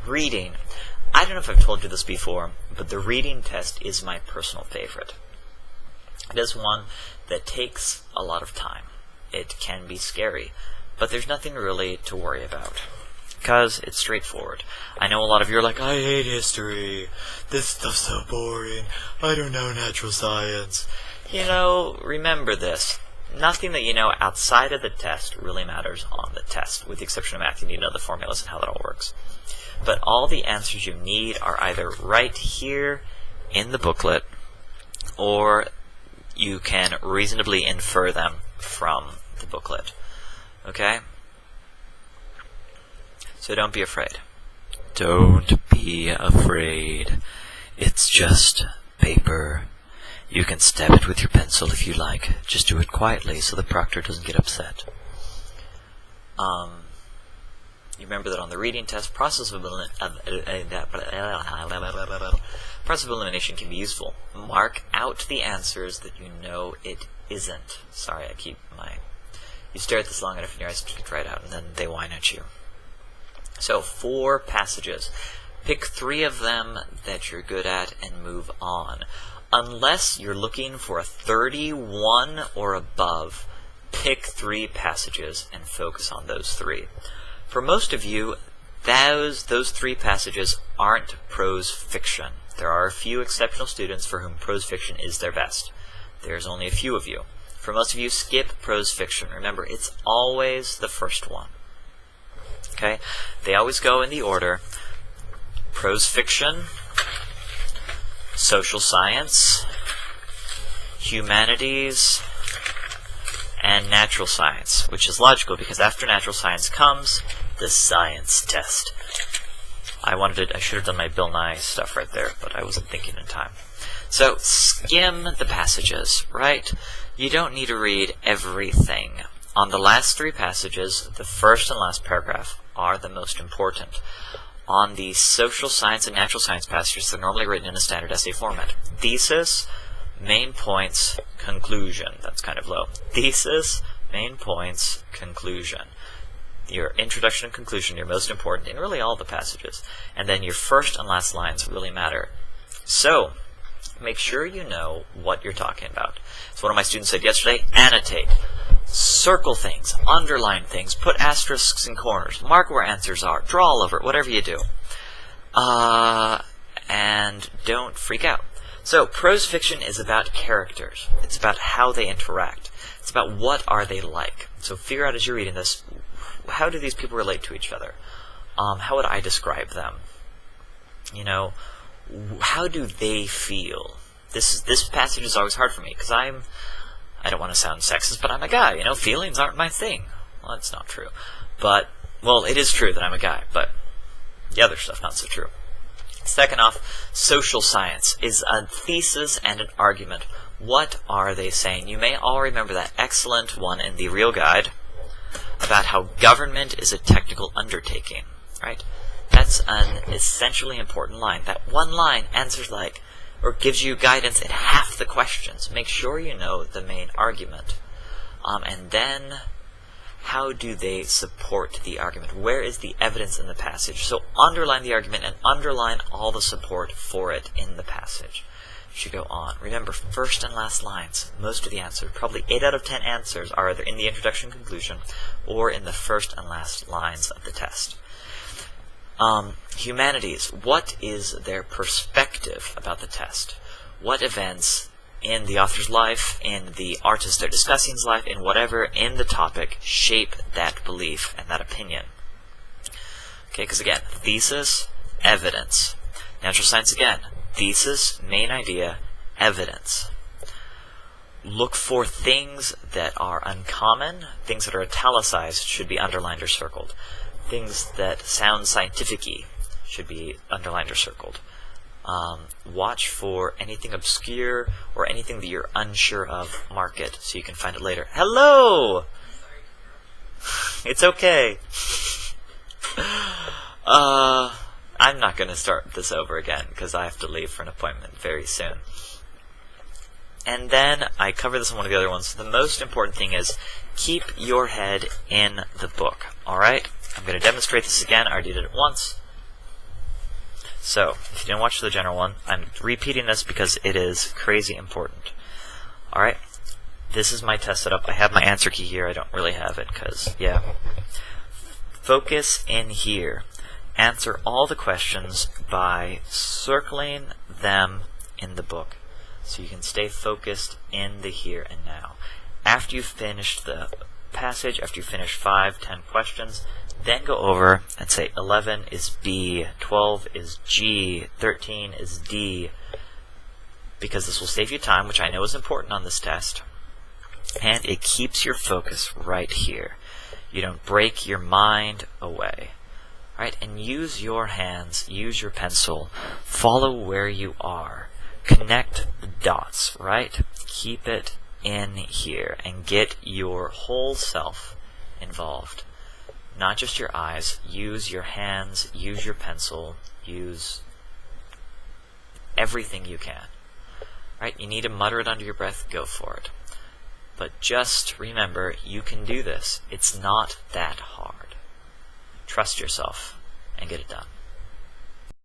reading. I don't know if I've told you this before, but the reading test is my personal favorite. It is one that takes a lot of time. It can be scary, but there's nothing really to worry about, because it's straightforward. I know a lot of you are like, I hate history. This stuff's so boring. I don't know natural science. You know, remember this. Nothing that you know outside of the test really matters on the test, with the exception of math. You need to know the formulas and how that all works. But all the answers you need are either right here in the booklet, or you can reasonably infer them from the booklet. Okay? So don't be afraid. Don't be afraid. It's just paper. You can stab it with your pencil if you like. Just do it quietly so the proctor doesn't get upset. You remember that on the reading test, process of elimination can be useful. Mark out the answers that you know it isn't. Sorry, you stare at this long enough and your eyes dry out, and then they whine at you. So, 4 passages. Pick 3 of them that you're good at and move on. Unless you're looking for a 31 or above, pick 3 passages and focus on those 3. For most of you, those 3 passages aren't prose fiction. There are a few exceptional students for whom prose fiction is their best. There's only a few of you. For most of you, skip prose fiction. Remember, it's always the first one. Okay? They always go in the order: prose fiction, social science, humanities, and natural science, which is logical because after natural science comes the science test. I should have done my Bill Nye stuff right there, but I wasn't thinking in time. So, skim the passages, right? You don't need to read everything. On the last 3 passages, the first and last paragraph are the most important. On the social science and natural science passages, they're normally written in a standard essay format. Thesis, main points, conclusion. That's kind of low. Thesis, main points, conclusion. Your introduction and conclusion, your most important in really all the passages. And then your first and last lines really matter. So, make sure you know what you're talking about. So one of my students said yesterday, annotate. Circle things, underline things, put asterisks in corners, mark where answers are, draw all over it, whatever you do. And don't freak out. So, prose fiction is about characters. It's about how they interact. It's about what are they like. So figure out as you're reading this, how do these people relate to each other? How would I describe them? You know, how do they feel? This passage is always hard for me, because I don't want to sound sexist, but I'm a guy, you know, feelings aren't my thing. Well, that's not true. But, well, it is true that I'm a guy, but the other stuff not so true. Second off, social science is a thesis and an argument. What are they saying? You may all remember that excellent one in the Real Guide about how government is a technical undertaking, right? That's an essentially important line. That one line answers like, or gives you guidance in half the questions. Make sure you know the main argument. And then, how do they support the argument? Where is the evidence in the passage? So underline the argument and underline all the support for it in the passage. You should go on. Remember, first and last lines. Most of the answers, probably 8 out of 10 answers, are either in the introduction, conclusion, or in the first and last lines of the test. Humanities. What is their perspective about the test? What events in the author's life, in the artist they're discussing's life, in whatever in the topic shape that belief and that opinion? Okay, because again, thesis, evidence. Natural science again, thesis, main idea, evidence. Look for things that are uncommon. Things that are italicized should be underlined or circled. Things that sound scientific-y should be underlined or circled. Watch for anything obscure or anything that you're unsure of. Mark it so you can find it later. Hello! It's okay. I'm not going to start this over again because I have to leave for an appointment very soon. And then, I cover this in one of the other ones, the most important thing is keep your head in the book. Alright? I'm going to demonstrate this again. I already did it once. So, if you didn't watch the general one, I'm repeating this because it is crazy important. Alright, this is my test setup. I have my answer key here. I don't really have it because, yeah. Focus in here. Answer all the questions by circling them in the book, so you can stay focused in the here and now. After you've finished the passage, after you finish 5, 10 questions, then go over and say 11 is B, 12 is G, 13 is D, because this will save you time, which I know is important on this test, and it keeps your focus right here. You don't break your mind away. Right? And use your hands, use your pencil, follow where you are, connect the dots, right? Keep it in here and get your whole self involved. Not just your eyes. Use your hands, use your pencil, use everything you can. Right? You need to mutter it under your breath, go for it. But just remember, you can do this. It's not that hard. Trust yourself and get it done.